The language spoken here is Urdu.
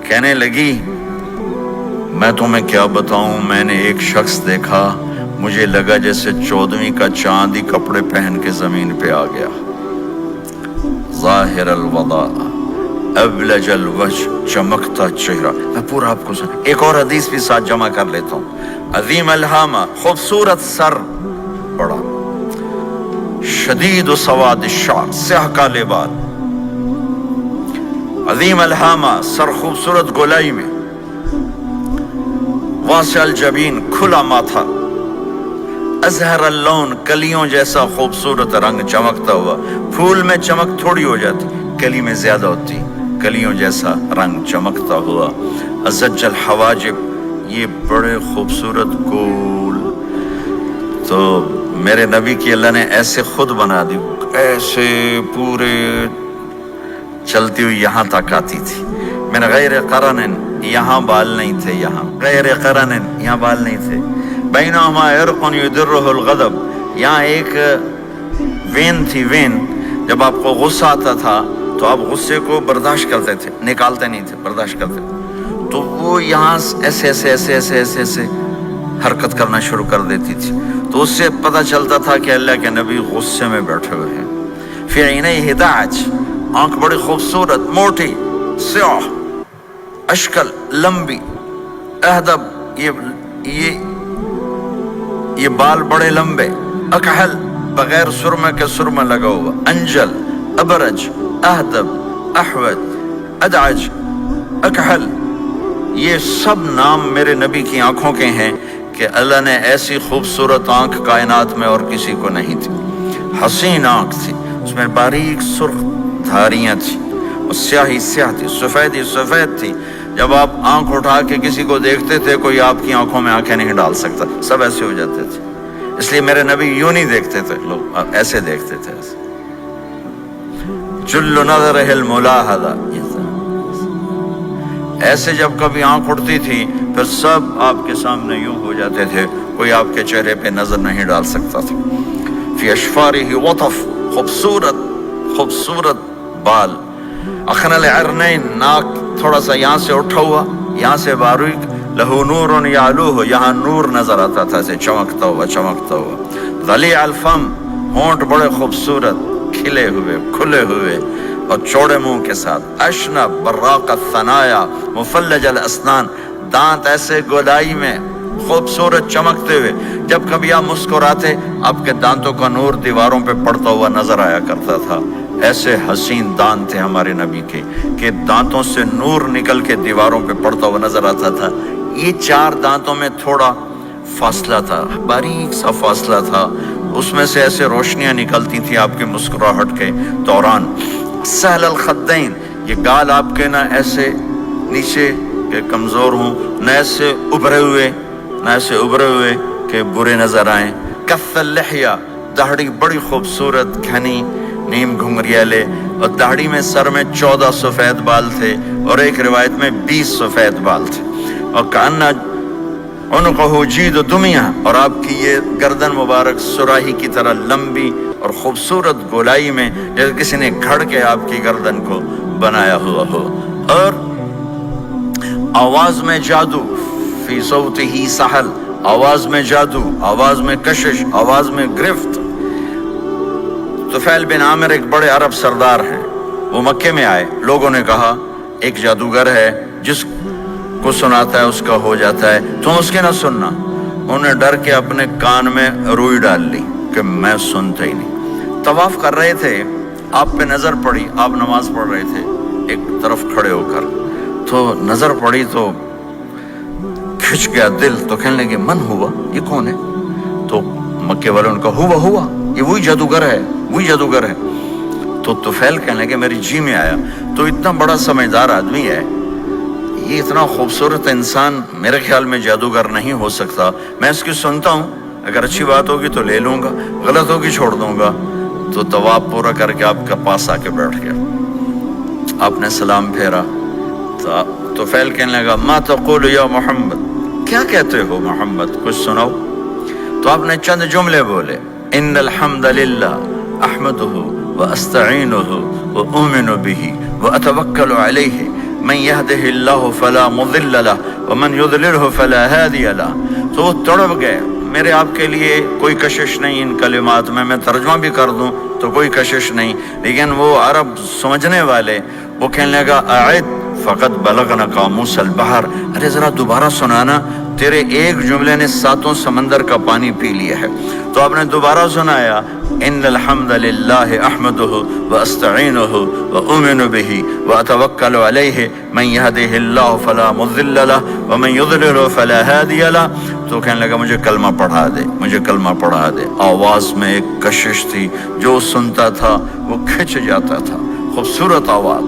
کہنے لگی میں تمہیں کیا بتاؤں، میں نے ایک شخص دیکھا، مجھے لگا جیسے 14ویں کا چاند ہی کپڑے پہن کے زمین پہ آ گیا، ظاہر الوضاء ابلج الوجہ، چمکتا چہرہ۔ میں پورا آپ کو ایک اور حدیث بھی ساتھ جمع کر لیتا ہوں۔ عظیم الہامہ، خوبصورت سر، بڑا شدید و سواد الشعر، سیاہ کالے بال، عظیم الہامہ، سر خوبصورت گولائی میں، واسع الجبین، کھلا ماتھا، ازہر اللون، کلیوں جیسا خوبصورت رنگ، چمکتا ہوا۔ پھول میں چمک تھوڑی ہو جاتی، کلی میں زیادہ ہوتی، کلیوں جیسا رنگ، چمکتا ہوا۔ ازج الحواجب، یہ بڑے خوبصورت گول۔ تو میرے نبی کی اللہ نے ایسے خود بنا دی، ایسے پورے چلتی ہوئی یہاں تک آتی تھی۔ من غیر قرن، یہاں بال نہیں تھے، یہاں غیر قرن، یہاں بال نہیں تھے۔ بینہما عرق یدرہ الغضب، یہاں ایک وین تھی، وین، جب آپ کو غصہ آتا تھا تو آپ غصے کو برداشت کرتے تھے، نکالتے نہیں تھے، برداشت کرتے تھے، تو وہ یہاں ایسے ایسے ایسے ایسے ایسے ایسے حرکت کرنا شروع کر دیتی تھی، تو اس سے پتہ چلتا تھا کہ اللہ کے نبی غصے میں بیٹھے ہوئے ہیں۔ فی عینیہ دعج، آنکھ بڑی خوبصورت، موٹی، سیاہ، اشکل، لمبی، اہدب، یہ بال بڑے لمبے، اکحل، بغیر سرمے کے سرمہ لگا ہوا، انجل، ابرج، اہدب، احوج، ادعج، اکحل، یہ سب نام میرے نبی کی آنکھوں کے ہیں کہ اللہ نے ایسی خوبصورت آنکھ کائنات میں اور کسی کو نہیں تھی۔ حسین آنکھ تھی، اس میں باریک سرخ دھاریاں تھیں، اور سیاہی سیاہ تھی، سفیدی سفید تھی۔ جب آپ آنکھ اٹھا کے کسی کو دیکھتے تھے، کوئی آپ کی آنکھوں میں آنکھیں نہیں ڈال سکتا، سب ایسے ہو جاتے تھے۔ اس لیے میرے نبی یوں نہیں دیکھتے تھے، لوگ ایسے دیکھتے تھے، ایسے۔ جل نظرہ الملاحظہ، ایسے جب کبھی آنکھ اٹھتی تھی پھر سب آپ کے سامنے یوں ہو جاتے تھے، کوئی آپ کے چہرے پہ نظر نہیں ڈال سکتا تھا۔ فی اشفارہ وطف، خوبصورت خوبصورت بال، اخن العرنین، ناک تھوڑا سا یہاں سے اٹھا ہوا، یہاں سے باریک، لہو نور یعلوہ، یہاں نور نظر آتا تھا، اسے چمکتا ہوا چمکتا ہوا۔ ضلیع الفم، ہونٹ بڑے خوبصورت، کھلے ہوئے کھلے ہوئے اور چوڑے منہ کے ساتھ۔ اشنب براق الثنایا، مفلج الاسنان، دانت ایسے گودائی میں خوبصورت چمکتے ہوئے، جب کبھی آپ مسکراتے آپ کے دانتوں کا نور دیواروں پہ پڑتا ہوا نظر آیا کرتا تھا۔ ایسے حسین دانت تھے ہمارے نبی کے کہ دانتوں سے نور نکل کے دیواروں پہ پڑتا ہوا نظر آتا تھا۔ یہ 4 دانتوں میں تھوڑا فاصلہ تھا، باریک سا فاصلہ تھا، اس میں سے ایسے روشنیاں نکلتی تھیں آپ کی مسکراہٹ کے دوران۔ سہل الخدین، یہ گال آپ کے نہ ایسے نیچے کہ کمزور ہوں، نہ ایسے ابھرے ہوئے کہ برے نظر آئیں۔ کف اللحیہ، داڑھی بڑی خوبصورت گھنی، نیم گھنگریالے، اور داڑھی میں سر میں 14 سفید بال تھے، اور ایک روایت میں 20 سفید بال تھے۔ اور کأن عنقہ جید دمیہ، اور آپ کی یہ گردن مبارک سراہی کی طرح لمبی اور خوبصورت گولائی میں، جیسے کسی نے گھڑ کے آپ کی گردن کو بنایا ہوا ہو۔ اور آواز میں جادو، فی صوتہ سحل، آواز میں جادو، آواز میں کشش، آواز میں گرفت۔ طفیل بن عامر ایک بڑے عرب سردار ہیں، وہ مکے میں آئے، لوگوں نے کہا ایک جادوگر ہے جس کو سناتا ہے اس کا ہو جاتا ہے، تم اس کے نہ سننا۔ انہیں ڈر کے اپنے کان میں روئی ڈال لی کہ میں سنتا ہی نہیں۔ طواف کر رہے تھے، آپ پہ نظر پڑی، آپ نماز پڑھ رہے تھے ایک طرف کھڑے ہو کر، تو نظر پڑی تو کھچ گیا دل، تو کہنے لگے من ہوا، یہ کون ہے؟ تو مکے والوں نے کہا ہوا، یہ وہی جادوگر ہے، وہی جادوگر ہے۔ تو طفیل کہنے لگے میری جی میں آیا، تو اتنا بڑا سمجھدار آدمی ہے، یہ اتنا خوبصورت انسان میرے خیال میں جادوگر نہیں ہو سکتا، میں اس کی سنتا ہوں، اگر اچھی بات ہوگی تو لے لوں گا، غلط ہوگی چھوڑ دوں گا۔ تو طواف پورا کر کے آپ کے پاس آ کے بیٹھ گیا، آپ نے سلام پھیرا، تو طفیل کہنے لگا ما تقول یا محمد، کیا کہتے ہو محمد، کچھ سناؤ۔ تو آپ نے چند جملے بولے، ان الحمد للہ احمدہ واستعینہ واؤمن بہ واتوکل علیہ من يهده الله فلا مضل له ومن يضلله فلا هادي له. تو وہ تڑپ گئے. میرے آپ کے لیے کوئی کشش نہیں ان کلمات میں ترجمہ بھی کر دوں تو کوئی کشش نہیں، لیکن وہ عرب سمجھنے والے وہ کہنے لگا اعد فقط بلغنا قاموس البحر، ارے ذرا دوبارہ سنانا، تیرے ایک جملے نے 7 سمندر کا پانی پی لیا ہے. تو آپ نے دوبارہ سنایا ان الحمد للہ احمدہ واستعینہ واؤمن بہ واتوکل علیہ من یہدہ اللہ فلا مضل لہ ومن یضلل فلا ہادی لہ. تو کہنے لگا مجھے کلمہ پڑھا دے، مجھے کلمہ پڑھا دے. آواز میں ایک کشش تھی، جو سنتا تھا وہ کھنچ جاتا تھا. خوبصورت آواز.